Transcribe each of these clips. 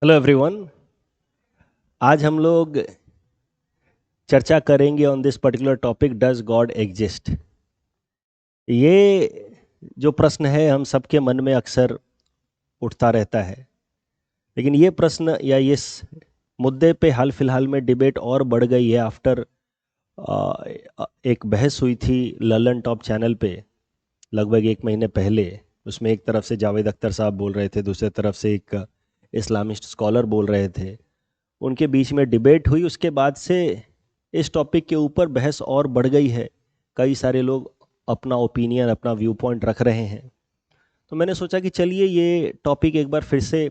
Hello everyone. आज हम लोग चर्चा करेंगे on this particular topic, does God exist. ये जो प्रश्न है हम सबके मन में अक्सर उठता रहता है, लेकिन ये प्रश्न या इस मुद्दे पे हाल फिलहाल में डिबेट और बढ़ गई है आफ्टर एक बहस हुई थी ललन टॉप चैनल पे लगभग एक महीने पहले। उसमें एक तरफ से जावेद अख्तर साहब बोल रहे थे, दूसरे तरफ से एक इस्लामिस्ट स्कॉलर बोल रहे थे। उनके बीच में डिबेट हुई, उसके बाद से इस टॉपिक के ऊपर बहस और बढ़ गई है। कई सारे लोग अपना ओपिनियन, अपना व्यू पॉइंट रख रहे हैं। तो मैंने सोचा कि चलिए ये टॉपिक एक बार फिर से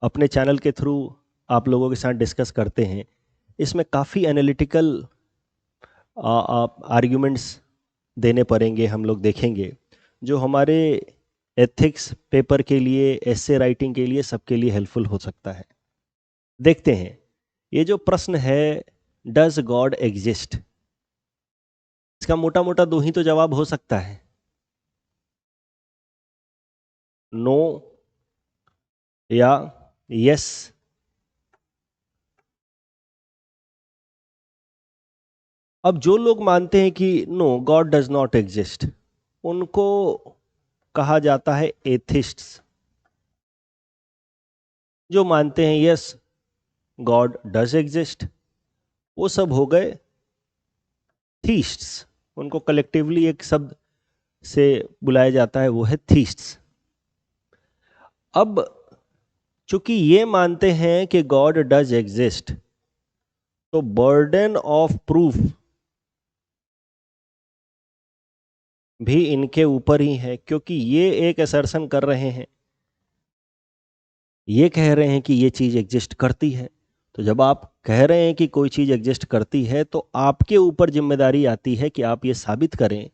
अपने चैनल के थ्रू आप लोगों के साथ डिस्कस करते हैं। इसमें काफ़ी एनालिटिकल आर्ग्यूमेंट्स देने पड़ेंगे, हम लोग देखेंगे, जो हमारे एथिक्स पेपर के लिए, एसे राइटिंग के लिए, सबके लिए हेल्पफुल हो सकता है। देखते हैं, ये जो प्रश्न है डज गॉड एग्जिस्ट, इसका मोटा मोटा दो ही तो जवाब हो सकता है, नो या यस। अब जो लोग मानते हैं कि no God does not exist, उनको कहा जाता है एथिस्ट्स। जो मानते हैं यस गॉड डज एग्जिस्ट, वो सब हो गए थीस्ट्स। उनको कलेक्टिवली एक शब्द से बुलाया जाता है, वो है थीस्ट्स। अब चूंकि ये मानते हैं कि गॉड डज एग्जिस्ट, तो बर्डन ऑफ प्रूफ भी इनके ऊपर ही है, क्योंकि ये एक असर्शन कर रहे हैं, ये कह रहे हैं कि ये चीज एग्जिस्ट करती है। तो जब आप कह रहे हैं कि कोई चीज एग्जिस्ट करती है, तो आपके ऊपर जिम्मेदारी आती है कि आप ये साबित करें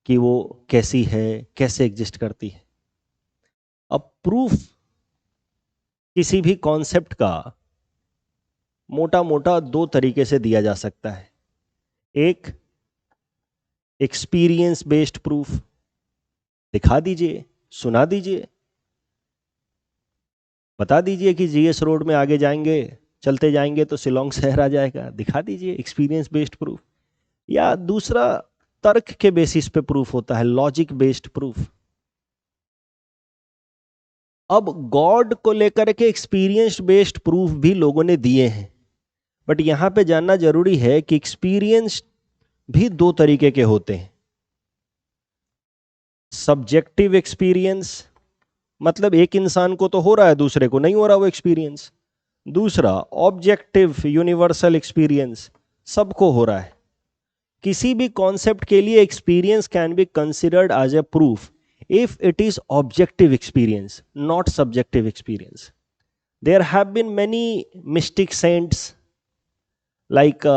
कि वो कैसी है, कैसे एग्जिस्ट करती है। अब प्रूफ किसी भी कॉन्सेप्ट का मोटा मोटा दो तरीके से दिया जा सकता है। एक एक्सपीरियंस बेस्ड प्रूफ, दिखा दीजिए, सुना दीजिए, बता दीजिए कि जीएस रोड में आगे जाएंगे, चलते जाएंगे तो शिलोंग शहर आ जाएगा, दिखा दीजिए, एक्सपीरियंस बेस्ड प्रूफ। या दूसरा तर्क के बेसिस पे प्रूफ होता है, लॉजिक बेस्ड प्रूफ। अब गॉड को लेकर के एक्सपीरियंस बेस्ड प्रूफ भी लोगों ने दिए हैं, बट यहां पे जानना जरूरी है कि एक्सपीरियंस भी दो तरीके के होते हैं। सब्जेक्टिव एक्सपीरियंस, मतलब एक इंसान को तो हो रहा है, दूसरे को नहीं हो रहा वो एक्सपीरियंस। दूसरा ऑब्जेक्टिव यूनिवर्सल एक्सपीरियंस, सबको हो रहा है। किसी भी कॉन्सेप्ट के लिए experience can be considered as a proof if it is objective experience, not subjective experience. There have been many mystic saints like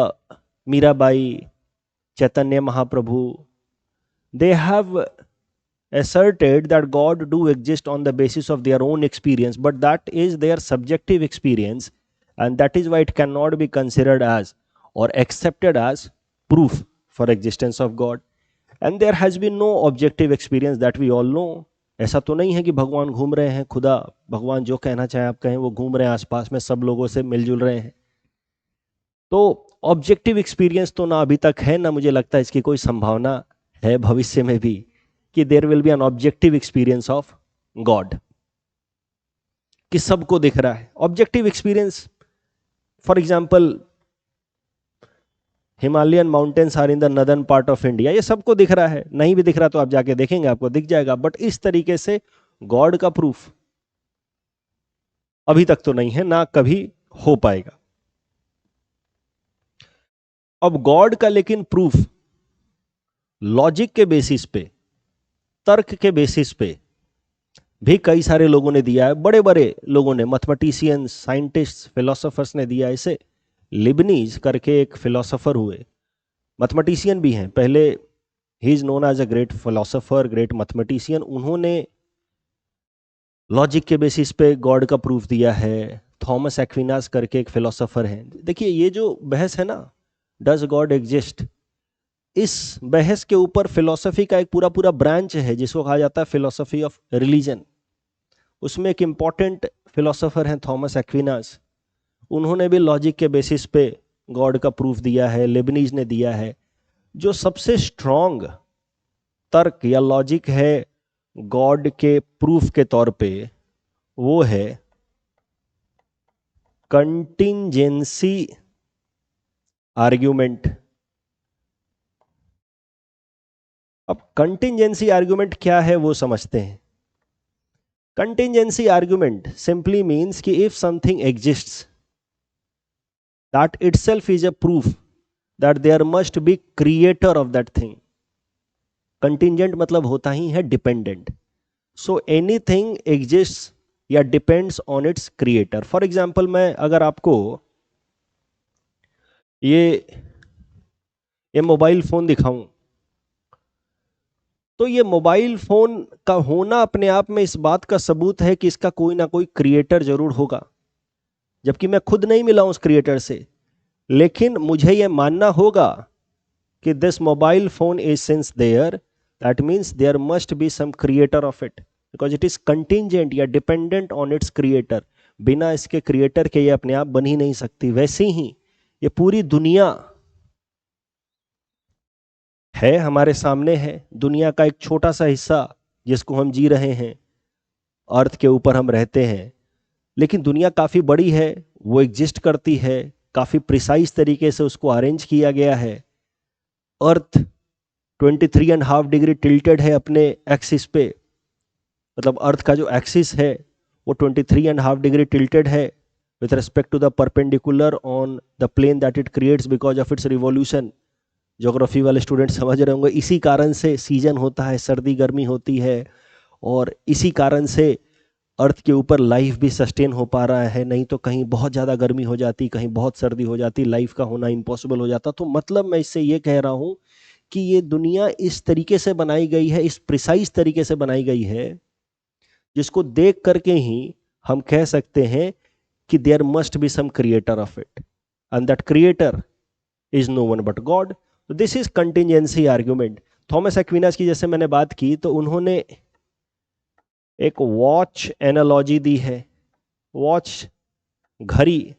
Mirabai, Chaitanya Mahaprabhu. They have asserted that God do exist on the basis of their own experience, but that is their subjective experience, and that is why it cannot be considered as or accepted as proof for existence of God. And there has been no objective experience that we all know. ऐसा तो नहीं है कि भगवान घूम रहे हैं, खुदा भगवान जो कहना चाहे आप कहें, वो घूम रहे हैं आसपास में, सब लोगों से मिलजुल रहे हैं। तो ऑब्जेक्टिव एक्सपीरियंस तो ना अभी तक है, ना मुझे लगता है इसकी कोई संभावना है भविष्य में भी कि there will be an objective experience of God, कि सबको दिख रहा है। Objective experience, for example Himalayan mountains are in the northern part of India, ये सबको दिख रहा है। नहीं भी दिख रहा तो आप जाके देखेंगे, आपको दिख जाएगा। बट इस तरीके से गॉड का प्रूफ अभी तक तो नहीं है, ना कभी हो पाएगा। अब गॉड का लेकिन प्रूफ लॉजिक के बेसिस पे, तर्क के बेसिस पे भी कई सारे लोगों ने दिया है। बड़े बड़े लोगों ने, मैथमेटिशियंस, साइंटिस्ट, फिलोसोफर्स ने दिया। इसे लिबनीज करके एक फिलोसोफर हुए, मैथमेटिशियन भी हैं पहले, he is known as a great philosopher, great mathematician. उन्होंने लॉजिक के बेसिस पे गॉड का प्रूफ दिया है। थॉमस एक्विनास करके एक फिलोसोफर हैं। देखिए ये जो बहस है ना, डज गॉड एग्जिस्ट, इस बहस के ऊपर फिलोसफी का एक पूरा पूरा ब्रांच है जिसको कहा जाता है फिलोसफी ऑफ रिलीजन। उसमें एक इम्पॉर्टेंट फिलोसोफर हैं थॉमस एक्विनास, उन्होंने भी लॉजिक के बेसिस पे गॉड का प्रूफ दिया है, लेबनीज ने दिया है। जो सबसे स्ट्रॉन्ग तर्क या लॉजिक है गॉड के प्रूफ के तौर पे वो है कंटिंजेंसी आर्ग्यूमेंट। अब कंटिंजेंसी आर्ग्यूमेंट क्या है वो समझते हैं। कंटिंजेंसी आर्ग्यूमेंट सिंपली मीन्स कि if something exists that itself is a proof that there must be creator of that thing. Contingent मतलब होता ही है डिपेंडेंट। सो एनीथिंग एग्जिस्ट्स या depends on its creator. For example, मैं अगर आपको ये मोबाइल फोन दिखाऊं तो ये मोबाइल फोन का होना अपने आप में इस बात का सबूत है कि इसका कोई ना कोई क्रिएटर जरूर होगा, जबकि मैं खुद नहीं मिला हूं उस क्रिएटर से। लेकिन मुझे ये मानना होगा कि this mobile phone is since there, that means there must be some creator of it, because it is contingent या डिपेंडेंट ऑन इट्स क्रिएटर। बिना इसके क्रिएटर के ये अपने आप बन ही नहीं सकती। वैसे ही ये पूरी दुनिया है, हमारे सामने है, दुनिया का एक छोटा सा हिस्सा जिसको हम जी रहे हैं, अर्थ के ऊपर हम रहते हैं। लेकिन दुनिया काफ़ी बड़ी है, वो एग्जिस्ट करती है, काफ़ी प्रिसाइज तरीके से उसको अरेंज किया गया है। अर्थ 23.5 डिग्री टिल्टेड है अपने एक्सिस पे, मतलब अर्थ का जो एक्सिस है वो 23.5 डिग्री टिल्टेड है with respect to the perpendicular on the plane that it creates because of its revolution. Geography वाले स्टूडेंट समझ रहे होंगे, इसी कारण से सीजन होता है, सर्दी गर्मी होती है, और इसी कारण से अर्थ के ऊपर लाइफ भी सस्टेन हो पा रहा है। नहीं तो कहीं बहुत ज़्यादा गर्मी हो जाती, कहीं बहुत सर्दी हो जाती, लाइफ का होना इम्पॉसिबल हो जाता। तो मतलब मैं इससे ये कह रहा हूँ कि ये दुनिया इस तरीके से बनाई गई है, इस प्रिसाइज तरीके से बनाई गई है, जिसको देख करके ही हम कह सकते हैं कि there must be some creator of it, and that creator is no one but God. This is contingency argument. Thomas Aquinas की जैसे मैंने बात की तो उन्होंने एक वॉच एनालॉजी दी है। वॉच, घड़ी।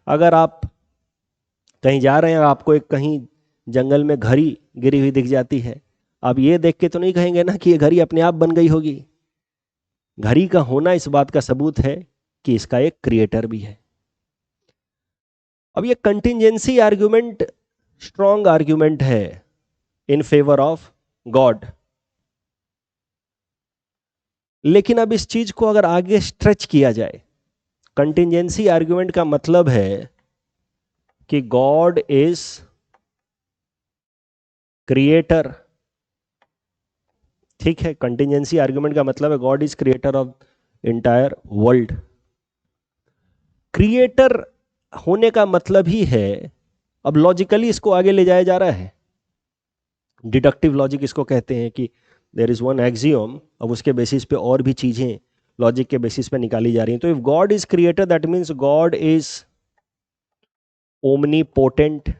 अगर आप कहीं जा रहे हैं, आपको एक कहीं जंगल में घड़ी गिरी हुई दिख जाती है, आप ये देख के तो नहीं कहेंगे ना कि ये घड़ी अपने आप बन गई होगी। घड़ी का होना इस बात का सबूत है कि इसका एक क्रिएटर भी है। अब ये कंटिंजेंसी आर्ग्यूमेंट स्ट्रॉन्ग आर्ग्यूमेंट है इन फेवर ऑफ गॉड। लेकिन अब इस चीज को अगर आगे स्ट्रेच किया जाए, कंटिंजेंसी आर्ग्यूमेंट का मतलब है कि गॉड इज क्रिएटर। ठीक है, कंटिंजेंसी आर्ग्यूमेंट का मतलब है God is creator of entire world. Creator होने का मतलब ही है, अब लॉजिकली इसको आगे ले जाया जा रहा है, डिडक्टिव लॉजिक इसको कहते हैं कि देयर इज वन एक्सियोम, अब उसके बेसिस पे और भी चीजें लॉजिक के बेसिस पे निकाली जा रही हैं। तो if God is creator that means God is omnipotent.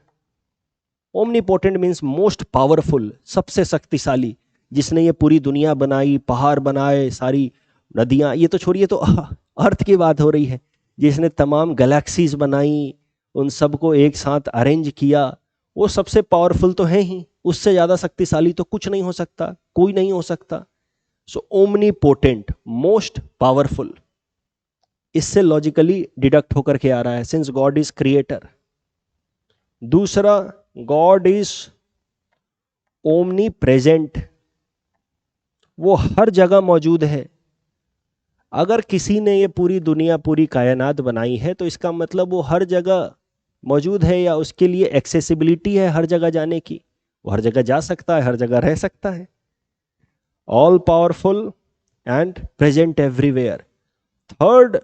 Omnipotent means most powerful, सबसे शक्तिशाली, जिसने ये पूरी दुनिया बनाई, पहाड़ बनाए, सारी नदियां, ये तो छोड़िए, तो अर्थ की बात हो रही है, जिसने तमाम गैलेक्सीज बनाई, उन सबको एक साथ अरेंज किया, वो सबसे पावरफुल तो है ही, उससे ज्यादा शक्तिशाली तो कुछ नहीं हो सकता, कोई नहीं हो सकता। सो ओमनीपोटेंट, मोस्ट पावरफुल, इससे लॉजिकली डिडक्ट होकर के आ रहा है सिंस गॉड इज क्रिएटर। दूसरा, गॉड इज ओमनी प्रेजेंट, वो हर जगह मौजूद है। अगर किसी ने ये पूरी दुनिया, पूरी कायनात बनाई है तो इसका मतलब वो हर जगह मौजूद है, या उसके लिए एक्सेसिबिलिटी है हर जगह जाने की, वो हर जगह जा सकता है, हर जगह रह सकता है। All powerful and present everywhere. Third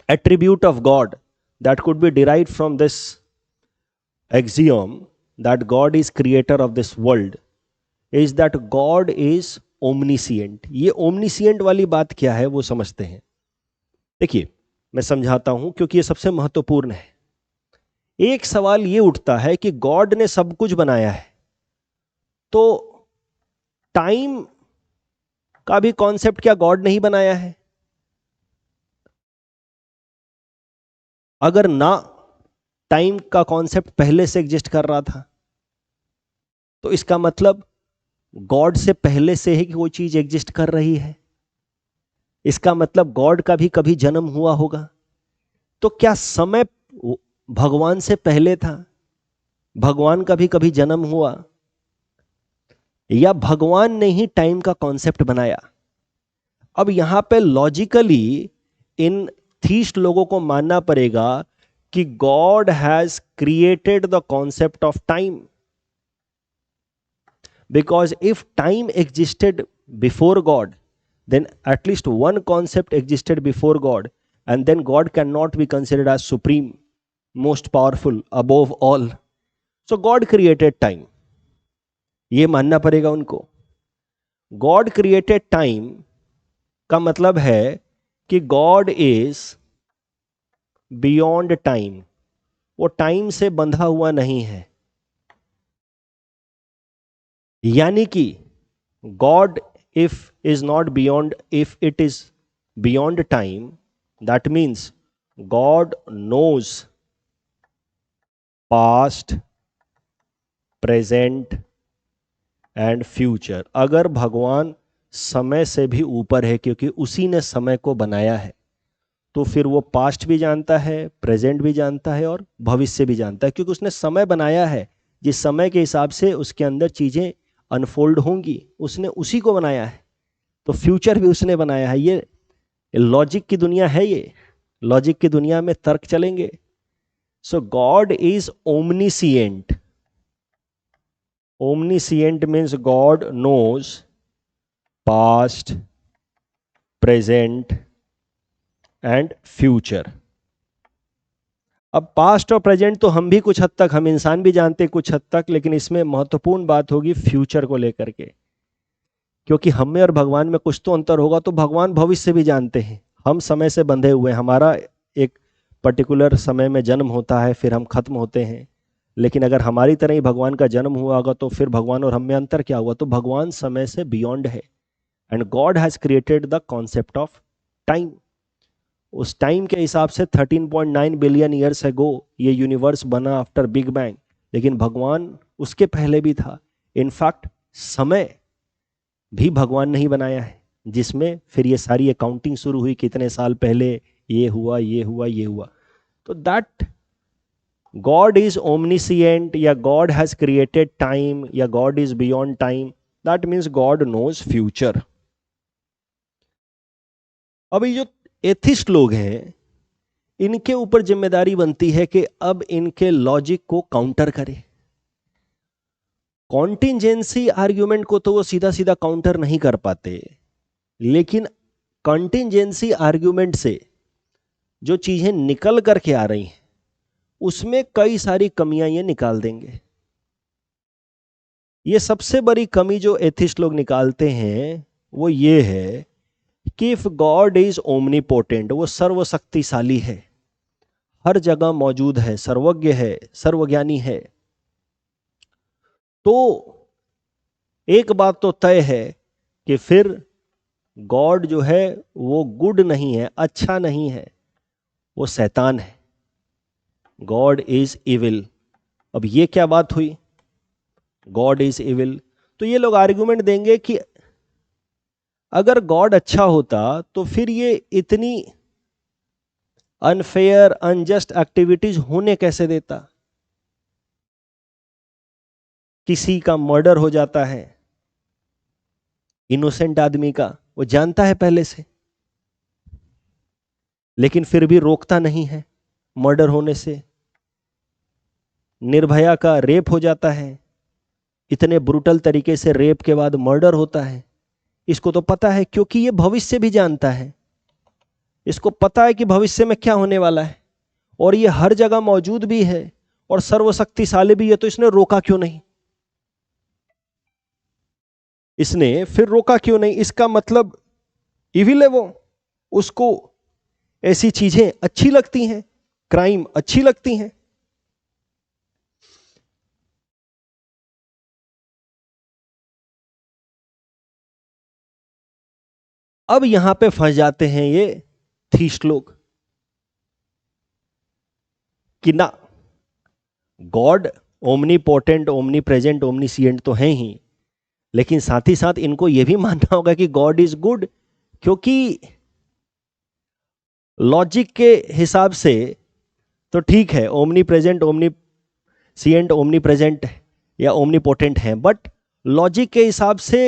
attribute of God that could be derived from this axiom that God is creator of this world is that God is omniscient। ये omniscient वाली बात क्या है वो समझते हैं। देखिए, मैं समझाता हूं क्योंकि ये सबसे महत्वपूर्ण है। एक सवाल ये उठता है कि गॉड ने सब कुछ बनाया है, तो टाइम का भी कॉन्सेप्ट क्या गॉड नहीं बनाया है? अगर ना टाइम का कॉन्सेप्ट पहले से एग्जिस्ट कर रहा था तो इसका मतलब गॉड से पहले से ही वो चीज एग्जिस्ट कर रही है। इसका मतलब गॉड का भी कभी जन्म हुआ होगा। तो क्या समय भगवान से पहले था? भगवान का भी कभी जन्म हुआ? या भगवान ने ही टाइम का कॉन्सेप्ट बनाया? अब यहां पे लॉजिकली इन थीस्ट लोगों को मानना पड़ेगा कि God has created the concept of time, because if time existed before God, then at least one concept existed before God, and then God cannot be considered as supreme, most powerful, above all. So God created time. ये मानना पड़ेगा उनको। God created time का मतलब है कि God is beyond time, वो time से बंधा हुआ नहीं है। यानी कि God, if is not beyond, if it is beyond time, that means God knows past, present and future। अगर भगवान समय से भी ऊपर है क्योंकि उसी ने समय को बनाया है, तो फिर वो पास्ट भी जानता है, प्रेजेंट भी जानता है और भविष्य भी जानता है, क्योंकि उसने समय बनाया है। जिस समय के हिसाब से उसके अंदर चीजें अनफोल्ड होंगी, उसने उसी को बनाया है। तो फ्यूचर भी उसने बनाया है। ये लॉजिक की दुनिया है। ये लॉजिक की दुनिया में तर्क चलेंगे। So God is omniscient. Omniscient means God knows past, present and future. अब पास्ट और प्रेजेंट तो हम भी कुछ हद तक, हम इंसान भी जानते कुछ हद तक, लेकिन इसमें महत्वपूर्ण बात होगी फ्यूचर को लेकर के, क्योंकि हम में और भगवान में कुछ तो अंतर होगा। तो भगवान भविष्य भी जानते हैं, हम समय से बंधे हुए हैं। हमारा एक पर्टिकुलर समय में जन्म होता है, फिर हम खत्म होते हैं। लेकिन अगर हमारी तरह ही भगवान का जन्म हुआ होगा तो फिर भगवान और हम में अंतर क्या हुआ? तो भगवान समय से बियॉन्ड है। And God has created the concept of time. उस टाइम के हिसाब से 13.9 बिलियन ईयर्स अगो ये यूनिवर्स बना आफ्टर बिग बैंग। लेकिन भगवान उसके पहले भी था। इनफैक्ट समय भी भगवान ने ही बनाया है, जिसमें फिर ये सारी अकाउंटिंग शुरू हुई, कितने साल पहले ये हुआ, ये हुआ, ये हुआ। तो दैट गॉड इज ओमनिसिएंट, या गॉड हैज क्रिएटेड टाइम, या God is beyond time, that means God knows future. अब ये जो एथिस्ट लोग हैं, इनके ऊपर जिम्मेदारी बनती है कि अब इनके लॉजिक को काउंटर करें। कॉन्टिंजेंसी आर्ग्यूमेंट को तो वो सीधा सीधा काउंटर नहीं कर पाते, लेकिन कॉन्टिंजेंसी आर्ग्यूमेंट से जो चीजें निकल करके आ रही हैं उसमें कई सारी कमियां ये निकाल देंगे। ये सबसे बड़ी कमी जो एथिस्ट लोग निकालते हैं वो ये है कि इफ गॉड इज ओमनीपोटेंट, वो सर्वशक्तिशाली है, हर जगह मौजूद है, सर्वज्ञ है, सर्वज्ञानी है, तो एक बात तो तय है कि फिर गॉड जो है वो गुड नहीं है, अच्छा नहीं है, वो शैतान है। God is evil. अब ये क्या बात हुई? God is evil. तो ये लोग आर्गुमेंट देंगे कि अगर गॉड अच्छा होता तो फिर ये इतनी अनफेयर, अनजस्ट एक्टिविटीज होने कैसे देता? किसी का मर्डर हो जाता है, इनोसेंट आदमी का, वो जानता है पहले से, लेकिन फिर भी रोकता नहीं है मर्डर होने से। निर्भया का रेप हो जाता है, इतने ब्रूटल तरीके से रेप के बाद मर्डर होता है। इसको तो पता है, क्योंकि ये भविष्य भी जानता है। इसको पता है कि भविष्य में क्या होने वाला है, और ये हर जगह मौजूद भी है और सर्वशक्तिशाली भी है। तो इसने रोका क्यों नहीं? इसने फिर रोका क्यों नहीं? इसका मतलब इविल है वो। उसको ऐसी चीजें अच्छी लगती हैं, क्राइम अच्छी लगती हैं। अब यहां पे फंस जाते हैं ये थीस्ट लोग कि ना, God omnipotent, omnipresent, omniscient तो हैं ही, लेकिन साथ ही साथ इनको यह भी मानना होगा कि गॉड इज गुड, क्योंकि लॉजिक के हिसाब से तो ठीक है, omnipresent, omniscient, omnipresent या ओमनी पोटेंट है, बट लॉजिक के हिसाब से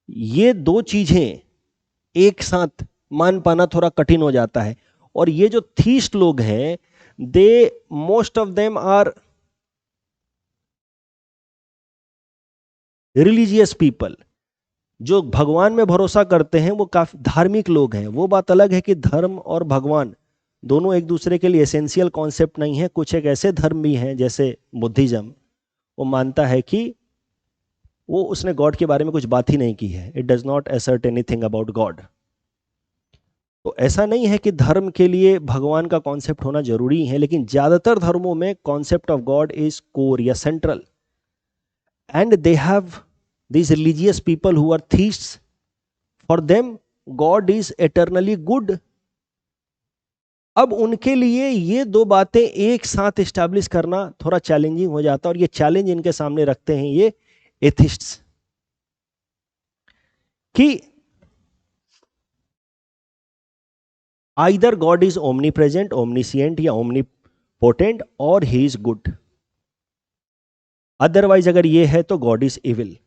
ये दो चीजें एक साथ मान पाना थोड़ा कठिन हो जाता है। और ये जो थीस्ट लोग हैं, they most of them are religious people, जो भगवान में भरोसा करते हैं वो काफी धार्मिक लोग हैं। वो बात अलग है कि धर्म और भगवान दोनों एक दूसरे के लिए एसेंशियल कॉन्सेप्ट नहीं है। कुछ एक ऐसे धर्म भी हैं जैसे बुद्धिज्म, वो मानता है कि वो उसने गॉड के बारे में कुछ बात ही नहीं की है, it does not assert anything about God. तो ऐसा नहीं है कि धर्म के लिए भगवान का कॉन्सेप्ट होना जरूरी है, लेकिन ज्यादातर धर्मों में concept of God is core या central, and they have these religious people who are theists, for them God is eternally good। अब उनके लिए ये दो बातें एक साथ एस्टैब्लिश करना थोड़ा चैलेंजिंग हो जाता है, और ये चैलेंज इनके सामने रखते हैं ये एथिस्ट्स कि either God is omnipresent, omniscient या ओमनी पोटेंट, और ही इज गुड, अदरवाइज अगर ये है तो गॉड इज इविल।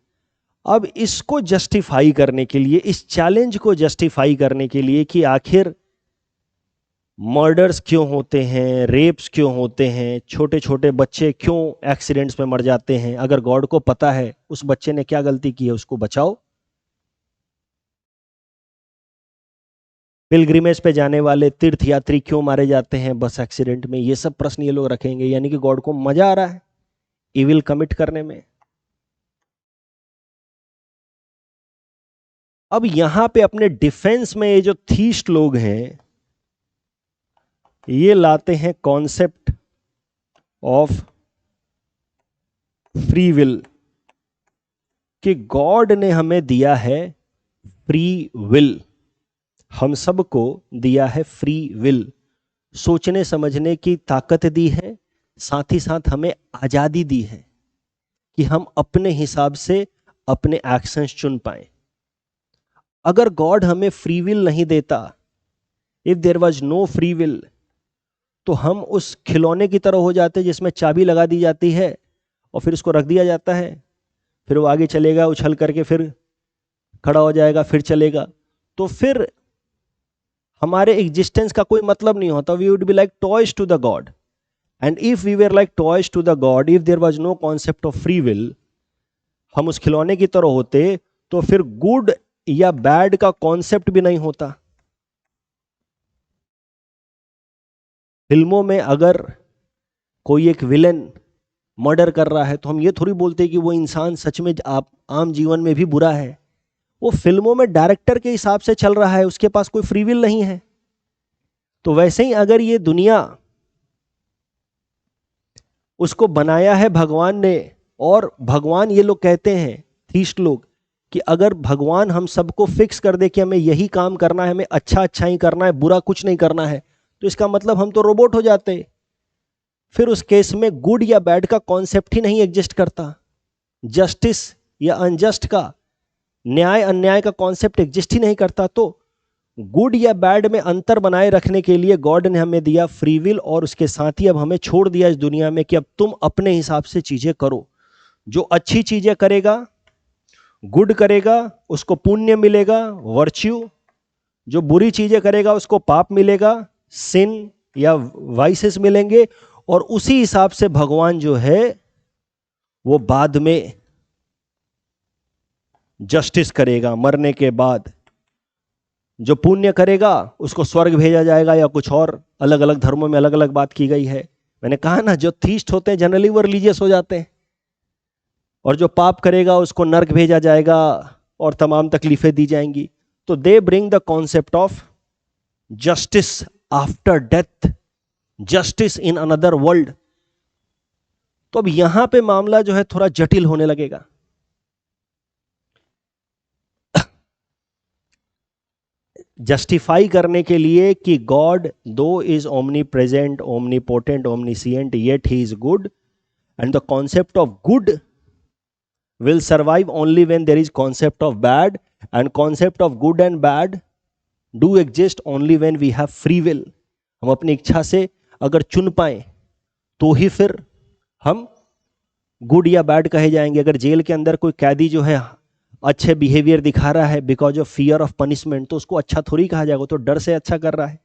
अब इसको जस्टिफाई करने के लिए, इस चैलेंज को जस्टिफाई करने के लिए कि आखिर मर्डर्स क्यों होते हैं, रेप्स क्यों होते हैं, छोटे छोटे बच्चे क्यों एक्सीडेंट्स में मर जाते हैं, अगर गॉड को पता है उस बच्चे ने क्या गलती की है उसको बचाओ। पिलग्रिमेज पे जाने वाले तीर्थयात्री क्यों मारे जाते हैं बस एक्सीडेंट में, ये सब प्रश्न ये लोग रखेंगे, यानी कि गॉड को मजा आ रहा है इविल कमिट करने में। अब यहां पे अपने डिफेंस में ये जो थीस्ट लोग हैं, ये लाते हैं कॉन्सेप्ट ऑफ फ्री विल, कि गॉड ने हमें दिया है फ्री विल, हम सबको दिया है फ्री विल, सोचने समझने की ताकत दी है, साथ ही साथ हमें आजादी दी है कि हम अपने हिसाब से अपने एक्शंस चुन पाए। अगर गॉड हमें फ्री विल नहीं देता, if there was no free will, तो हम उस खिलौने की तरह हो जाते जिसमें चाबी लगा दी जाती है और फिर उसको रख दिया जाता है, फिर वो आगे चलेगा उछल करके, फिर खड़ा हो जाएगा, फिर चलेगा, तो फिर हमारे एग्जिस्टेंस का कोई मतलब नहीं होता। We would be like toys to the God, and if we were like toys to the God, if there was no concept of free will, हम उस खिलौने की तरह होते, तो फिर गुड या बैड का कॉन्सेप्ट भी नहीं होता। फिल्मों में अगर कोई एक विलेन मर्डर कर रहा है तो हम ये थोड़ी बोलते कि वो इंसान सच में आप आम जीवन में भी बुरा है, वो फिल्मों में डायरेक्टर के हिसाब से चल रहा है, उसके पास कोई फ्री विल नहीं है। तो वैसे ही अगर ये दुनिया, उसको बनाया है भगवान ने, और भगवान, ये लोग कहते हैं थीस्ट लोग कि अगर भगवान हम सबको फिक्स कर दे कि हमें यही काम करना है, हमें अच्छा अच्छा ही करना है, बुरा कुछ नहीं करना है, तो इसका मतलब हम तो रोबोट हो जाते। फिर उस केस में गुड या बैड का कॉन्सेप्ट ही नहीं एग्जिस्ट करता, जस्टिस या अनजस्ट का, न्याय अन्याय का कॉन्सेप्ट एग्जिस्ट ही नहीं करता। तो गुड या बैड में अंतर बनाए रखने के लिए गॉड ने हमें दिया फ्री विल, और उसके साथ ही अब हमें छोड़ दिया इस दुनिया में कि अब तुम अपने हिसाब से चीजें करो। जो अच्छी चीजें करेगा, गुड करेगा, उसको पुण्य मिलेगा, वर्च्यू। जो बुरी चीजें करेगा उसको पाप मिलेगा, सिन या वाइसेस मिलेंगे। और उसी हिसाब से भगवान जो है वो बाद में जस्टिस करेगा, मरने के बाद। जो पुण्य करेगा उसको स्वर्ग भेजा जाएगा या कुछ और, अलग अलग धर्मों में अलग अलग बात की गई है। मैंने कहा ना, जो थीस्ट होते हैं जनरली वो रिलीजियस हो जाते हैं, और जो पाप करेगा उसको नर्क भेजा जाएगा और तमाम तकलीफें दी जाएंगी। तो they bring the concept of justice after death, justice in another world. तो अब यहां पे मामला जो है थोड़ा जटिल होने लगेगा। जस्टिफाई करने के लिए कि God though is omnipresent, omnipotent, omniscient, yet he is good, and the concept of good will survive only when there is concept of bad, and concept of good and bad do exist only when we have free will. हम अपनी इच्छा से अगर चुन पाए तो ही फिर हम गुड या बैड कहे जाएंगे. अगर जेल के अंदर कोई कैदी जो है अच्छे बिहेवियर दिखा रहा है because of fear of punishment, तो उसको अच्छा थोड़ी कहा जाएगा, तो डर से अच्छा कर रहा है.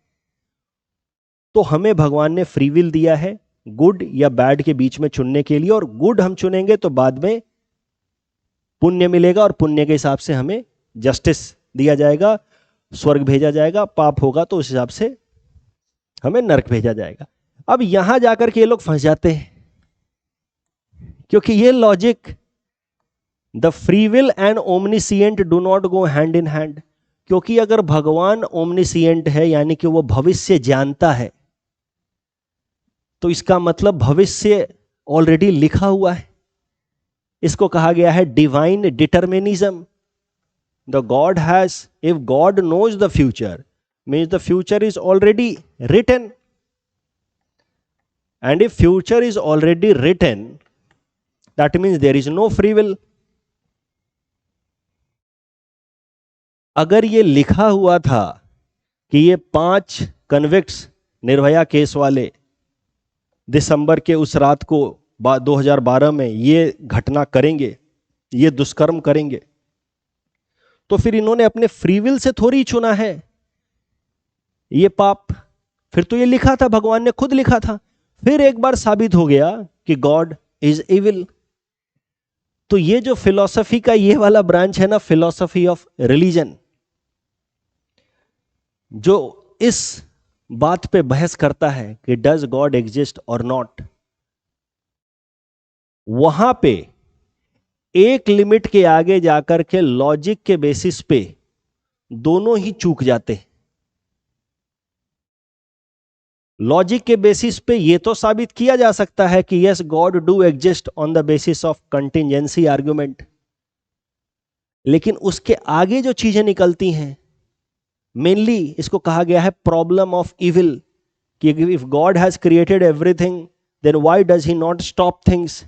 तो हमें भगवान ने फ्री विल दिया है गुड या बैड के बीच में चुनने के लिए, और गुड हम चुनेंगे तो बाद में पुण्य मिलेगा, और पुण्य के हिसाब से हमें जस्टिस दिया जाएगा, स्वर्ग भेजा जाएगा. पाप होगा तो उस हिसाब से हमें नरक भेजा जाएगा. अब यहां जाकर के ये लोग फंस जाते हैं, क्योंकि ये logic the free will and omniscient do not go hand in hand. क्योंकि अगर भगवान ओमनीसिएंट है यानी कि वो भविष्य जानता है, तो इसका मतलब भविष्य ऑलरेडी लिखा हुआ है. इसको कहा गया है divine determinism. The God has, if God knows the future means the future is already written, and if future is already written that means there is no free will. अगर ये लिखा हुआ था कि ये 5 कन्विक्ट्स निर्भया केस वाले दिसंबर के उस रात को 2012 में ये घटना करेंगे, ये दुष्कर्म करेंगे, तो फिर इन्होंने अपने फ्री विल से थोड़ी चुना है ये पाप. फिर तो ये लिखा था, भगवान ने खुद लिखा था. फिर एक बार साबित हो गया कि गॉड इज इविल. तो ये जो फिलॉसफी का ये वाला ब्रांच है ना, फिलॉसफी ऑफ रिलीजन, जो इस बात पे बहस करता है कि डज गॉड एग्जिस्ट और नॉट, वहां पे एक लिमिट के आगे जाकर के लॉजिक के बेसिस पे दोनों ही चूक जाते हैं. लॉजिक के बेसिस पे ये तो साबित किया जा सकता है कि yes God do exist on the basis of contingency argument, लेकिन उसके आगे जो चीजें निकलती हैं, मेनली इसको कहा गया है प्रॉब्लम ऑफ इविल, कि if God has created everything then why does he not stop things.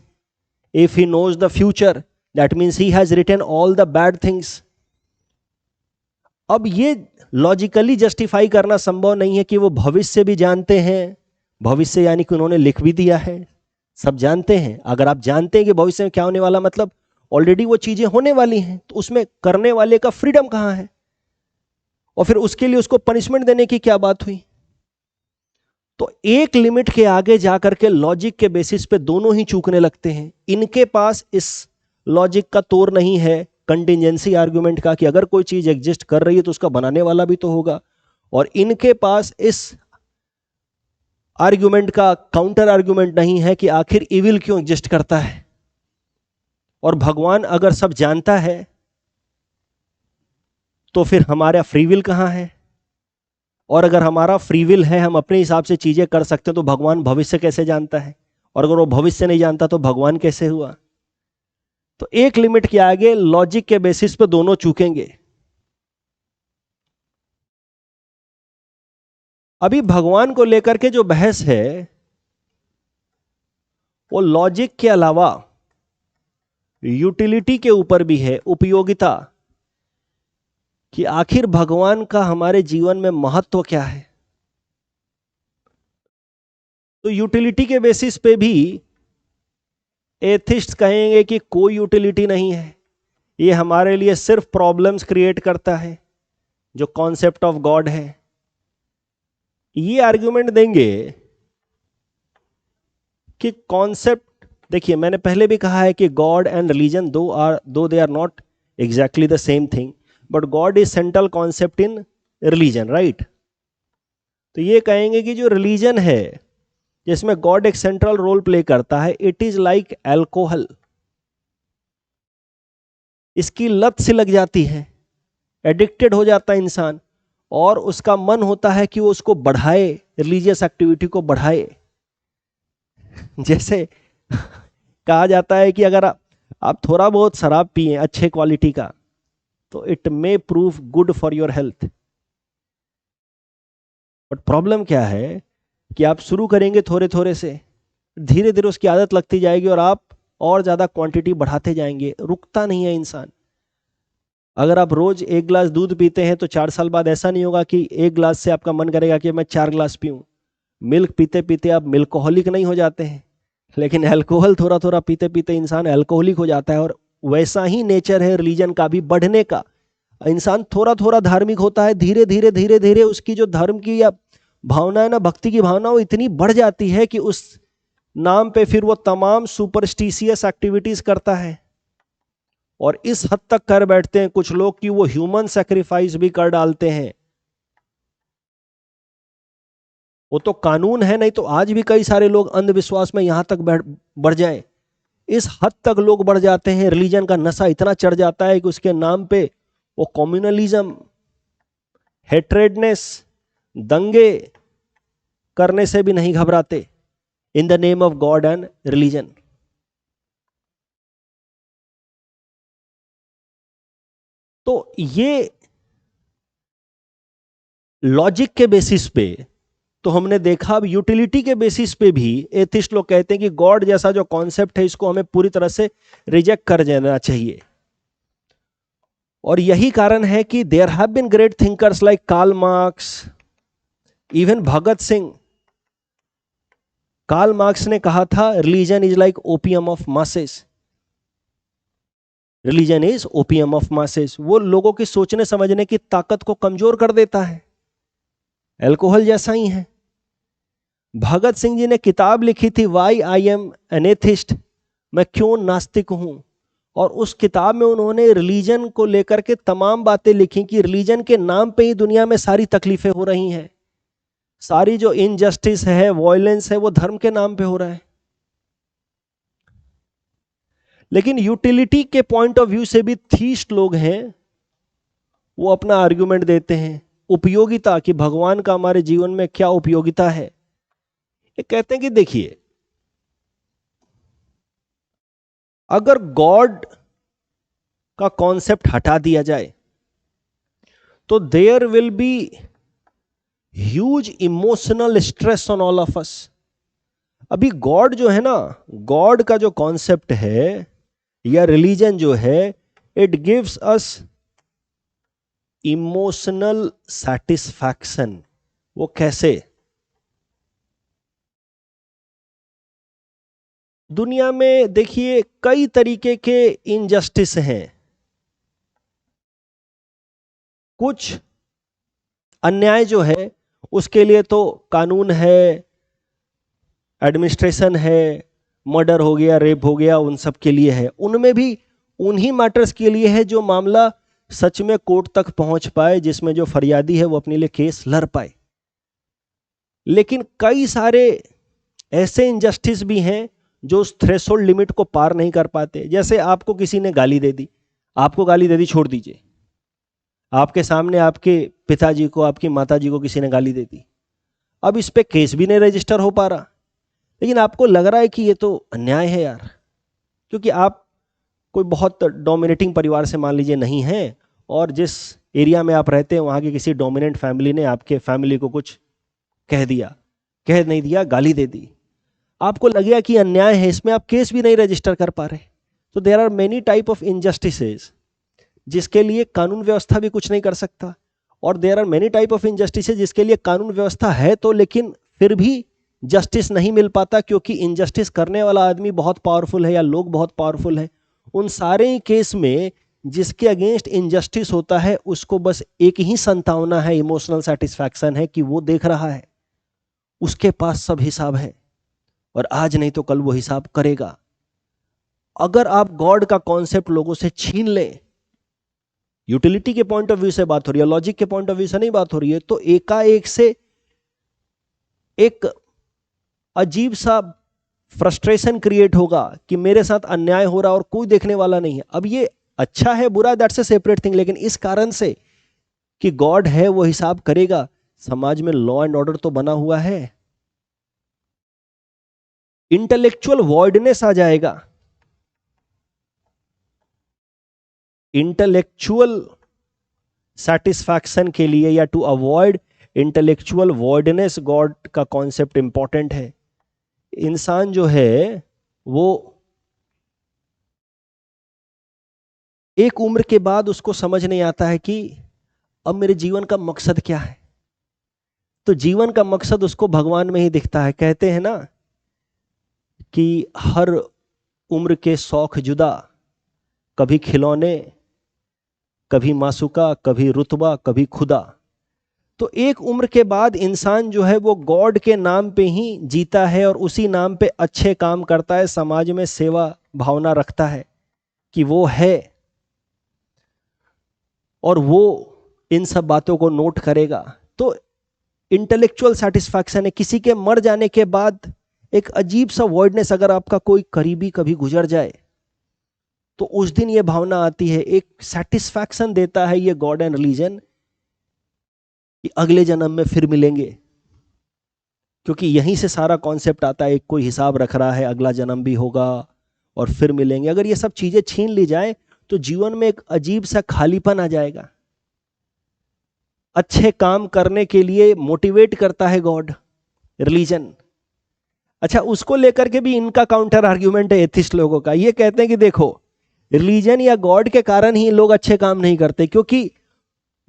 If he knows the future, that means he has written all the bad things. अब ये लॉजिकली जस्टिफाई करना संभव नहीं है कि वो भविष्य भी जानते हैं. भविष्य यानी कि उन्होंने लिख भी दिया है, सब जानते हैं. अगर आप जानते हैं कि भविष्य में क्या होने वाला, मतलब ऑलरेडी वो चीजें होने वाली हैं, तो उसमें करने वाले का फ्रीडम कहां है, और फिर उसके लिए उसको पनिशमेंट देने की क्या बात हुई. तो एक लिमिट के आगे जाकर के लॉजिक के बेसिस पे दोनों ही चूकने लगते हैं. इनके पास इस लॉजिक का तोड़ नहीं है कंटिजेंसी आर्गुमेंट का, कि अगर कोई चीज एग्जिस्ट कर रही है तो उसका बनाने वाला भी तो होगा, और इनके पास इस आर्गुमेंट का काउंटर आर्गुमेंट नहीं है कि आखिर इविल क्यों एग्जिस्ट करता है. और भगवान अगर सब जानता है तो फिर हमारा फ्री विल कहां है, और अगर हमारा फ्री विल है, हम अपने हिसाब से चीजें कर सकते हैं, तो भगवान भविष्य कैसे जानता है, और अगर वो भविष्य नहीं जानता तो भगवान कैसे हुआ. तो एक लिमिट के आगे लॉजिक के बेसिस पे दोनों चूकेंगे. अभी भगवान को लेकर के जो बहस है वो लॉजिक के अलावा यूटिलिटी के ऊपर भी है, उपयोगिता, कि आखिर भगवान का हमारे जीवन में महत्व क्या है. तो यूटिलिटी के बेसिस पे भी एथिस्ट्स कहेंगे कि कोई यूटिलिटी नहीं है, ये हमारे लिए सिर्फ प्रॉब्लम्स क्रिएट करता है, जो कॉन्सेप्ट ऑफ गॉड है. ये आर्गुमेंट देंगे कि कॉन्सेप्ट, देखिए मैंने पहले भी कहा है कि God and religion though they are not exactly the same thing, but God is central concept in religion, right. तो ये कहेंगे कि जो रिलीजन है जिसमें गॉड एक सेंट्रल रोल प्ले करता है, इट इज लाइक एल्कोहल. इसकी लत से लग जाती है, एडिक्टेड हो जाता है इंसान, और उसका मन होता है कि वो उसको बढ़ाए, रिलीजियस एक्टिविटी को बढ़ाए. जैसे कहा जाता है कि अगर आप थोड़ा बहुत शराब पिए अच्छे क्वालिटी का, तो it may prove good for your health. But problem क्या है कि आप शुरू करेंगे थोड़े थोड़े से, धीरे धीरे उसकी आदत लगती जाएगी और आप और ज्यादा क्वांटिटी बढ़ाते जाएंगे, रुकता नहीं है इंसान। अगर आप रोज 1 गिलास दूध पीते हैं तो 4 साल बाद ऐसा नहीं होगा कि 1 गिलास से आपका मन करेगा कि मैं 4 गिलास पीऊं। मिल्क पीते पीते आप मिल्कोहलिक नहीं हो जाते हैं, लेकिन अल्कोहल थोड़ा थोड़ा पीते पीते इंसान अल्कोहलिक हो जाता है। और वैसा ही नेचर है रिलीजन का भी, बढ़ने का। इंसान थोड़ा थोड़ा धार्मिक होता है, धीरे धीरे धीरे धीरे उसकी जो धर्म की या भावना है ना, भक्ति की भावना, वो इतनी बढ़ जाती है कि उस नाम पे फिर वो तमाम सुपरस्टिशियस एक्टिविटीज करता है। और इस हद तक कर बैठते हैं कुछ लोग कि वो ह्यूमन सैक्रिफाइस भी कर डालते हैं। वो तो कानून है, नहीं तो आज भी कई सारे लोग अंधविश्वास में यहां तक बढ़ जाएं। इस हद तक लोग बढ़ जाते हैं, रिलीजन का नशा इतना चढ़ जाता है कि उसके नाम पे वो कम्युनलिज्म, हेट्रेडनेस, दंगे करने से भी नहीं घबराते in the name of God and religion. तो ये लॉजिक के बेसिस पे तो हमने देखा। अब यूटिलिटी के बेसिस पे भी एथिस्ट लोग कहते हैं कि गॉड जैसा जो कॉन्सेप्ट है इसको हमें पूरी तरह से रिजेक्ट कर देना चाहिए। और यही कारण है कि there have been great thinkers like Karl Marx, even Bhagat Singh. Karl Marx ने कहा था religion is like opium of masses, religion is opium of masses. वो लोगों की सोचने समझने की ताकत को कमजोर कर देता है, अल्कोहल जैसा ही है। भगत सिंह जी ने किताब लिखी थी why I am an atheist, मैं क्यों नास्तिक हूं। और उस किताब में उन्होंने रिलीजन को लेकर के तमाम बातें लिखी कि रिलीजन के नाम पे ही दुनिया में सारी तकलीफें हो रही हैं, सारी जो इनजस्टिस है, वॉयलेंस है, वो धर्म के नाम पे हो रहा है। लेकिन यूटिलिटी के पॉइंट ऑफ व्यू से भी थीस्ट लोग हैं, वो अपना आर्गुमेंट देते हैं। उपयोगिता, कि भगवान का हमारे जीवन में क्या उपयोगिता है। ये कहते हैं कि देखिए, अगर गॉड का कॉन्सेप्ट हटा दिया जाए तो there will be huge emotional stress on all of us. अभी गॉड जो है ना, गॉड का जो कॉन्सेप्ट है या रिलीजन जो है, it gives us emotional satisfaction. वो कैसे? दुनिया में देखिए कई तरीके के इनजस्टिस हैं। कुछ अन्याय जो है उसके लिए तो कानून है, एडमिनिस्ट्रेशन है, मर्डर हो गया, रेप हो गया, उन सब के लिए है। उनमें भी उन्हीं मैटर्स के लिए है जो मामला सच में कोर्ट तक पहुंच पाए, जिसमें जो फरियादी है वो अपने लिए केस लड़ पाए। लेकिन कई सारे ऐसे इनजस्टिस भी हैं जो उस थ्रेशोल्ड लिमिट को पार नहीं कर पाते। जैसे आपको किसी ने गाली दे दी, आपको गाली दे दी, छोड़ दीजिए, आपके सामने आपके पिताजी को, आपकी माताजी को किसी ने गाली दे दी, अब इस पे केस भी नहीं रजिस्टर हो पा रहा, लेकिन आपको लग रहा है कि ये तो अन्याय है यार। क्योंकि आप कोई बहुत डोमिनेटिंग परिवार से मान लीजिए नहीं है, और जिस एरिया में आप रहते हैं वहाँ की किसी डोमिनेंट फैमिली ने आपके फैमिली को कुछ कह दिया, कह नहीं दिया, गाली दे दी, आपको लगेगा कि अन्याय है, इसमें आप केस भी नहीं रजिस्टर कर पा रहे। तो there are many type of injustices जिसके लिए कानून व्यवस्था भी कुछ नहीं कर सकता, और there are many type of injustices जिसके लिए कानून व्यवस्था है तो, लेकिन फिर भी जस्टिस नहीं मिल पाता, क्योंकि इनजस्टिस करने वाला आदमी बहुत पावरफुल है या लोग बहुत पावरफुल है। उन सारे केस में जिसके अगेंस्ट इनजस्टिस होता है उसको बस एक ही संतावना है, इमोशनल सेटिस्फैक्शन है, कि वो देख रहा है उसके पास सब हिसाब है और आज नहीं तो कल वो हिसाब करेगा। अगर आप गॉड का कॉन्सेप्ट लोगों से छीन लें, यूटिलिटी के पॉइंट ऑफ व्यू से बात हो रही है, लॉजिक के पॉइंट ऑफ व्यू से नहीं बात हो रही है, तो एकाएक से एक अजीब सा फ्रस्ट्रेशन क्रिएट होगा कि मेरे साथ अन्याय हो रहा और कोई देखने वाला नहीं है। अब ये अच्छा है बुरा, दैट्स ए सेपरेट थिंग, लेकिन इस कारण से कि गॉड है वो हिसाब करेगा, समाज में लॉ एंड ऑर्डर तो बना हुआ है, इंटेलेक्चुअल वॉइडनेस आ जाएगा। इंटेलेक्चुअल सेटिस्फैक्शन के लिए या टू अवॉइड इंटेलेक्चुअल वॉइडनेस गॉड का कॉन्सेप्ट इंपॉर्टेंट है। इंसान जो है वो एक उम्र के बाद उसको समझ नहीं आता है कि अब मेरे जीवन का मकसद क्या है। तो जीवन का मकसद उसको भगवान में ही दिखता है। कहते हैं ना कि हर उम्र के शौक जुदा, कभी खिलौने, कभी मासूका, कभी रुतबा, कभी खुदा। तो एक उम्र के बाद इंसान जो है वो गॉड के नाम पे ही जीता है और उसी नाम पे अच्छे काम करता है, समाज में सेवा भावना रखता है कि वो है, और वो इन सब बातों को नोट करेगा। तो इंटेलेक्चुअल सेटिस्फैक्शन है। किसी के मर जाने के बाद एक अजीब सा वॉइडनेस, अगर आपका कोई करीबी कभी गुजर जाए तो उस दिन ये भावना आती है, एक सेटिस्फैक्शन देता है ये गॉड एंड रिलीजन कि अगले जन्म में फिर मिलेंगे, क्योंकि यहीं से सारा कॉन्सेप्ट आता है। एक कोई हिसाब रख रहा है, अगला जन्म भी होगा और फिर मिलेंगे। अगर ये सब चीजें छीन ली जाए तो जीवन में एक अजीब सा खालीपन आ जाएगा। अच्छे काम करने के लिए मोटिवेट करता है गॉड, रिलीजन। अच्छा, उसको लेकर के भी इनका काउंटर आर्ग्यूमेंट है एथिस्ट लोगों का। ये कहते हैं कि देखो, रिलीजन या गॉड के कारण ही लोग अच्छे काम नहीं करते, क्योंकि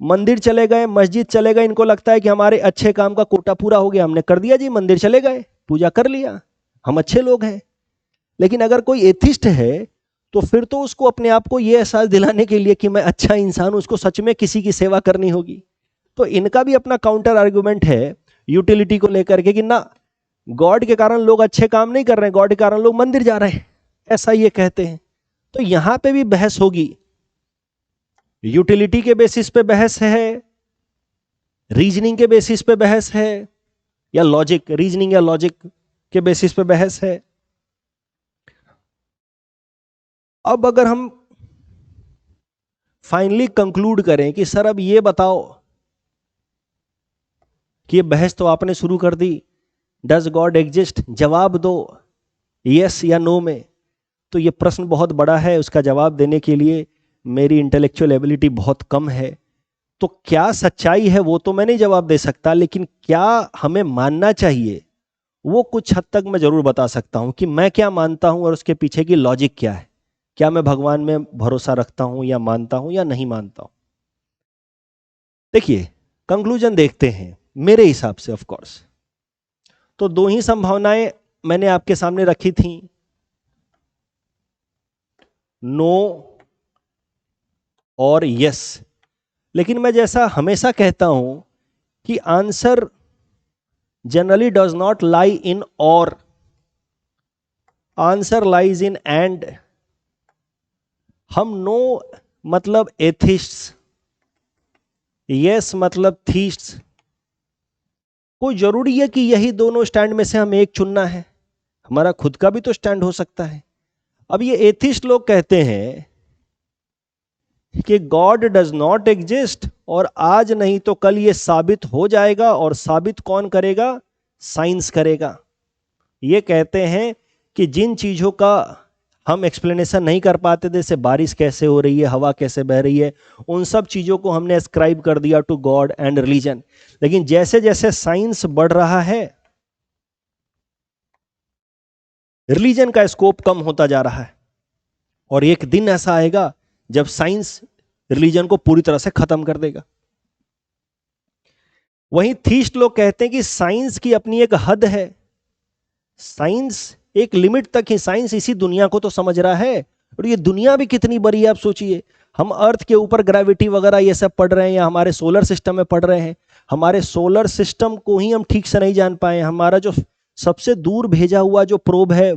मंदिर चले गए, मस्जिद चले गए, इनको लगता है कि हमारे अच्छे काम का कोटा पूरा हो गया, हमने कर दिया जी, मंदिर चले गए, पूजा कर लिया, हम अच्छे लोग हैं। लेकिन अगर कोई एथिस्ट है तो फिर तो उसको अपने आप को यह एहसास दिलाने के लिए कि मैं अच्छा इंसान हूं, उसको सच में किसी की सेवा करनी होगी। तो इनका भी अपना काउंटर आर्गुमेंट है यूटिलिटी को लेकर के कि ना, गॉड के कारण लोग अच्छे काम नहीं कर रहे हैं, गॉड के कारण लोग मंदिर जा रहे हैं, ऐसा ये कहते हैं। तो यहां पे भी बहस होगी। यूटिलिटी के बेसिस पे बहस है, रीजनिंग के बेसिस पे बहस है, या लॉजिक, रीजनिंग या लॉजिक के बेसिस पे बहस है। अब अगर हम फाइनली कंक्लूड करें कि सर अब ये बताओ कि ये बहस तो आपने शुरू कर दी, डज गॉड एग्जिस्ट, जवाब दो यस या नो में। तो ये प्रश्न बहुत बड़ा है, उसका जवाब देने के लिए मेरी इंटेलेक्चुअल एबिलिटी बहुत कम है। तो क्या सच्चाई है वो तो मैं नहीं जवाब दे सकता, लेकिन क्या हमें मानना चाहिए वो कुछ हद तक मैं जरूर बता सकता हूं कि मैं क्या मानता हूं और उसके पीछे की लॉजिक क्या है। क्या मैं भगवान में भरोसा रखता हूं या मानता हूं या नहीं मानता हूं। देखिए, कंक्लूजन देखते हैं मेरे हिसाब से। ऑफ कोर्स तो दो ही संभावनाएं मैंने आपके सामने रखी थी, नो और यस। लेकिन मैं जैसा हमेशा कहता हूं कि answer generally does not lie in or, answer lies in and. हम नो मतलब एथिस्ट्स, यस मतलब थीस्ट्स, कोई जरूरी है कि यही दोनों स्टैंड में से हमें एक चुनना है? हमारा खुद का भी तो स्टैंड हो सकता है। अब ये एथिस्ट लोग कहते हैं कि गॉड डज नॉट एग्जिस्ट, और आज नहीं तो कल ये साबित हो जाएगा, और साबित कौन करेगा? साइंस करेगा। ये कहते हैं कि जिन चीजों का हम एक्सप्लेनेशन नहीं कर पाते थे, जैसे बारिश कैसे हो रही है, हवा कैसे बह रही है, उन सब चीजों को हमने एस्क्राइब कर दिया टू गॉड एंड रिलीजन। लेकिन जैसे जैसे साइंस बढ़ रहा है, रिलीजन का स्कोप कम होता जा रहा है, और एक दिन ऐसा आएगा जब साइंस रिलीजन को पूरी तरह से खत्म कर देगा। वहीं थीस्ट लोग कहते हैं कि साइंस की अपनी एक हद है, साइंस एक लिमिट तक ही, साइंस इसी दुनिया को तो समझ रहा है, और ये दुनिया भी कितनी बड़ी है आप सोचिए। हम अर्थ के ऊपर ग्रेविटी वगैरह ये सब पढ़ रहे हैं, या हमारे सोलर सिस्टम में पढ़ रहे हैं, हमारे सोलर सिस्टम को ही हम ठीक से नहीं जान पाए। हमारा जो सबसे दूर भेजा हुआ जो प्रोब है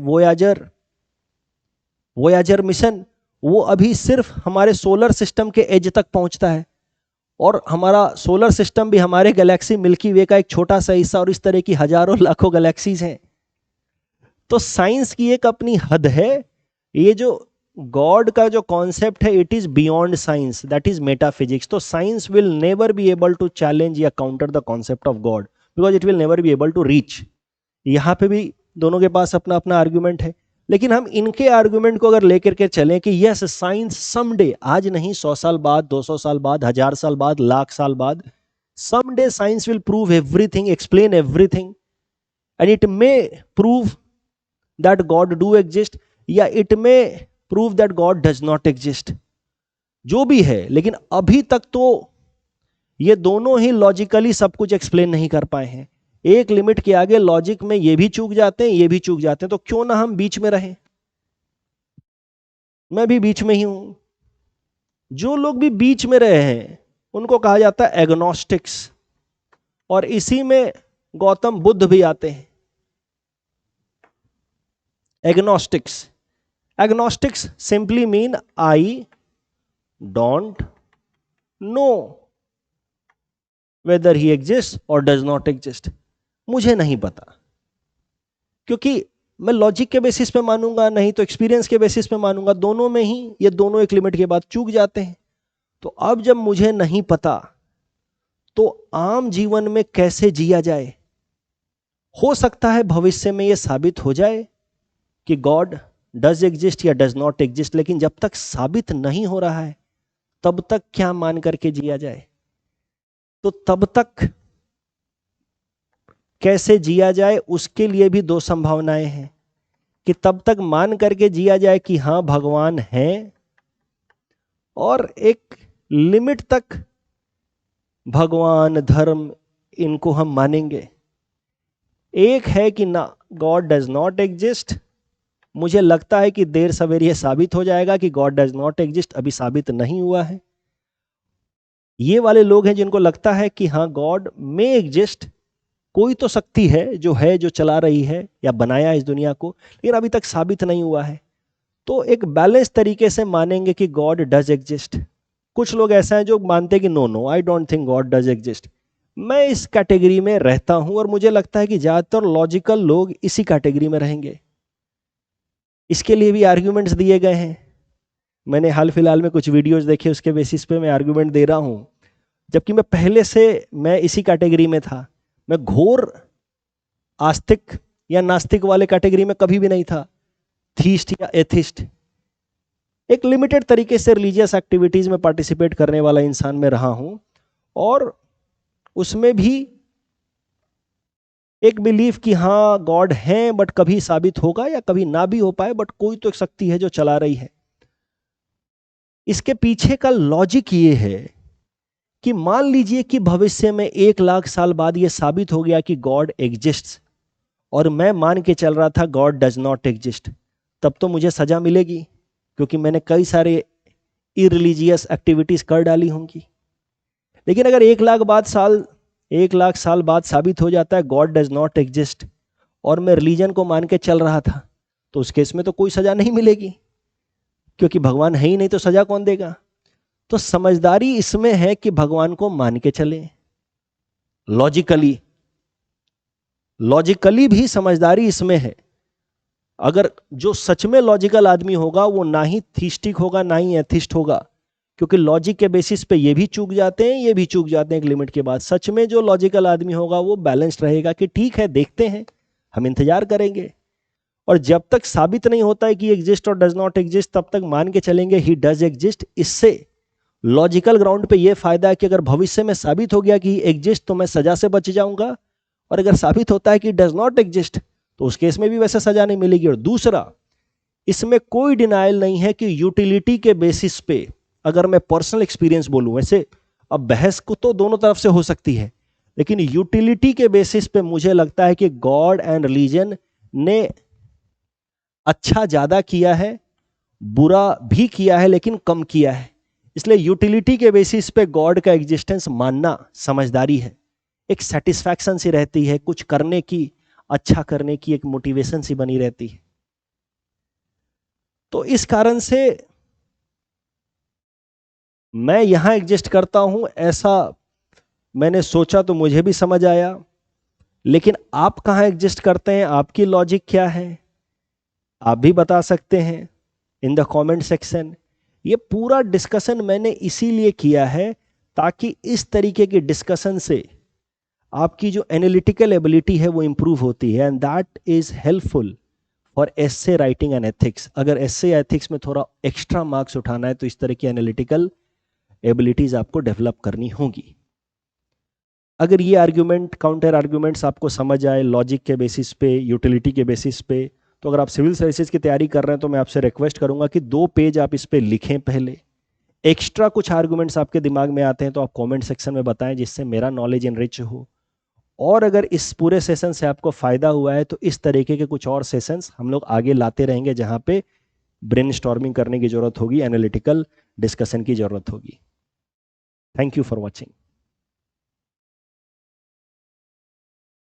वोयाजर मिशन, वो अभी सिर्फ हमारे सोलर सिस्टम के एज तक पहुंचता है, और हमारा सोलर सिस्टम भी हमारे गैलेक्सी मिल्की वे का एक छोटा सा हिस्सा, और इस तरह की हजारों लाखों गैलेक्सीज हैं। तो साइंस की एक अपनी हद है। ये जो गॉड का जो कॉन्सेप्ट है, it is beyond science, that is metaphysics. तो science will never be able to challenge या counter the concept of God, because it will never be able to reach. यहां पे भी दोनों के पास अपना अपना आर्ग्यूमेंट है। लेकिन हम इनके आर्ग्यूमेंट को अगर लेकर के चलें कि यस साइंस समडे, आज नहीं 100 साल बाद, 200 साल बाद, 1000 साल बाद, लाख साल बाद, Someday science will prove everything, explain everything, and it may prove that God do exist, या it may prove that God does not exist. जो भी है, लेकिन अभी तक तो ये दोनों ही लॉजिकली सब कुछ एक्सप्लेन नहीं कर पाए हैं। एक लिमिट के आगे लॉजिक में ये भी चूक जाते हैं, ये भी चूक जाते हैं, तो क्यों ना हम बीच में रहें। मैं भी बीच में ही हूं। जो लोग भी बीच में रहे हैं उनको कहा जाता है एग्नोस्टिक्स, और इसी में गौतम बुद्ध भी आते हैं। Agnostics, agnostics simply mean I don't know whether he exists or does not exist। मुझे नहीं पता, क्योंकि मैं लॉजिक के बेसिस पे मानूंगा, नहीं तो एक्सपीरियंस के बेसिस पे मानूंगा, दोनों में ही ये दोनों एक लिमिट के बाद चूक जाते हैं। तो अब जब मुझे नहीं पता तो आम जीवन में कैसे जिया जाए। हो सकता है भविष्य में ये साबित हो जाए कि गॉड डज एग्जिस्ट या डज नॉट एग्जिस्ट, लेकिन जब तक साबित नहीं हो रहा है तब तक क्या मान करके जिया जाए। तो तब तक कैसे जिया जाए उसके लिए भी दो संभावनाएं हैं, कि तब तक मान करके जिया जाए कि हां भगवान है, और एक लिमिट तक भगवान धर्म इनको हम मानेंगे। एक है कि ना, गॉड डज नॉट एग्जिस्ट। मुझे लगता है कि देर सवेर यह साबित हो जाएगा कि गॉड डज नॉट एग्जिस्ट, अभी साबित नहीं हुआ है। ये वाले लोग हैं जिनको लगता है कि हाँ गॉड में एग्जिस्ट, कोई तो शक्ति है जो चला रही है या बनाया इस दुनिया को, लेकिन अभी तक साबित नहीं हुआ है। तो एक बैलेंस तरीके से मानेंगे कि गॉड डज एग्जिस्ट। कुछ लोग ऐसा हैं जो मानते हैं कि no I don't think God does exist. मैं इस कैटेगरी में रहता हूं, और मुझे लगता है कि ज्यादातर लॉजिकल लोग इसी कैटेगरी में रहेंगे। इसके लिए भी आर्ग्यूमेंट्स दिए गए हैं। मैंने हाल फिलहाल में कुछ वीडियोस देखे, उसके बेसिस पे मैं आर्गुमेंट दे रहा हूं, जबकि मैं पहले से मैं इसी कैटेगरी में था। मैं घोर आस्तिक या नास्तिक वाले कैटेगरी में कभी भी नहीं था, थीस्ट या एथिस्ट। एक लिमिटेड तरीके से रिलीजियस एक्टिविटीज में पार्टिसिपेट करने वाला इंसान में रहा हूं, और उसमें भी एक बिलीफ कि हाँ गॉड है, बट कभी साबित होगा या कभी ना भी हो पाए, बट कोई तो एक शक्ति है जो चला रही है। इसके पीछे का लॉजिक ये है कि मान लीजिए कि भविष्य में 1,00,000 साल बाद ये साबित हो गया कि गॉड एग्जिस्ट्स, और मैं मान के चल रहा था गॉड डज नॉट एग्जिस्ट, तब तो मुझे सजा मिलेगी, क्योंकि मैंने कई सारे इरिलीजियस एक्टिविटीज कर डाली होंगी। लेकिन अगर 1,00,000 साल बाद साबित हो जाता है गॉड डज नॉट एग्जिस्ट, और मैं रिलीजन को मान के चल रहा था, तो उस केस में तो कोई सजा नहीं मिलेगी, क्योंकि भगवान है ही नहीं, तो सजा कौन देगा। तो समझदारी इसमें है कि भगवान को मान के चले। लॉजिकली भी समझदारी इसमें है। अगर जो सच में लॉजिकल आदमी होगा वो ना ही थीस्टिक होगा ना ही एथिस्ट होगा, क्योंकि लॉजिक के बेसिस पे ये भी चूक जाते हैं, ये भी चूक जाते हैं एक लिमिट के बाद। सच में जो लॉजिकल आदमी होगा वो बैलेंस्ड रहेगा कि ठीक है, देखते हैं, हम इंतजार करेंगे, और जब तक साबित नहीं होता है कि एग्जिस्ट और डज नॉट एग्जिस्ट तब तक मान के चलेंगे ही डज एग्जिस्ट। इससे लॉजिकल ग्राउंड पे ये फायदा है कि अगर भविष्य में साबित हो गया कि एग्जिस्ट तो मैं सजा से बच जाऊंगा, और अगर साबित होता है कि डज नॉट एग्जिस्ट तो उस केस में भी वैसे सजा नहीं मिलेगी। और दूसरा, इसमें कोई डिनाइल नहीं है कि यूटिलिटी के बेसिस पे, अगर मैं पर्सनल एक्सपीरियंस बोलूं, वैसे अब बहस को तो दोनों तरफ से हो सकती है, लेकिन यूटिलिटी के बेसिस पे मुझे लगता है कि गॉड एंड रिलीजन ने अच्छा ज्यादा किया है, बुरा भी किया है, लेकिन कम किया है। इसलिए यूटिलिटी के बेसिस पे गॉड का एग्जिस्टेंस मानना समझदारी है। एक सेटिस्फैक्शन सी रहती है, कुछ करने की, अच्छा करने की एक मोटिवेशन सी बनी रहती है। तो इस कारण से मैं यहां एग्जिस्ट करता हूं, ऐसा मैंने सोचा तो मुझे भी समझ आया। लेकिन आप कहां एग्जिस्ट करते हैं, आपकी लॉजिक क्या है, आप भी बता सकते हैं इन द कमेंट सेक्शन। ये पूरा डिस्कशन मैंने इसीलिए किया है ताकि इस तरीके की डिस्कशन से आपकी जो एनालिटिकल एबिलिटी है वो इंप्रूव होती है, and that is helpful for essay writing and ethics. अगर एस्से या एथिक्स में थोड़ा एक्स्ट्रा मार्क्स उठाना है तो इस तरह की एनालिटिकल एबिलिटीज आपको डेवलप करनी होगी। अगर ये आर्ग्यूमेंट काउंटर आर्ग्यूमेंट्स आपको समझ आए लॉजिक के बेसिस पे, यूटिलिटी के बेसिस पे, तो अगर आप सिविल सर्विसेज की तैयारी कर रहे हैं तो मैं आपसे रिक्वेस्ट करूंगा कि 2 पेज आप इस पे लिखें पहले। एक्स्ट्रा कुछ आर्गुमेंट्स आपके दिमाग में आते हैं तो आप कमेंट सेक्शन में बताएं, जिससे मेरा नॉलेज इनरिच हो। और अगर इस पूरे सेशन से आपको फायदा हुआ है तो इस तरीके के कुछ और सेशंस हम लोग आगे लाते रहेंगे, जहां पे ब्रेनस्टॉर्मिंग करने की जरूरत होगी, एनालिटिकल डिस्कशन की जरूरत होगी। Thank you for watching.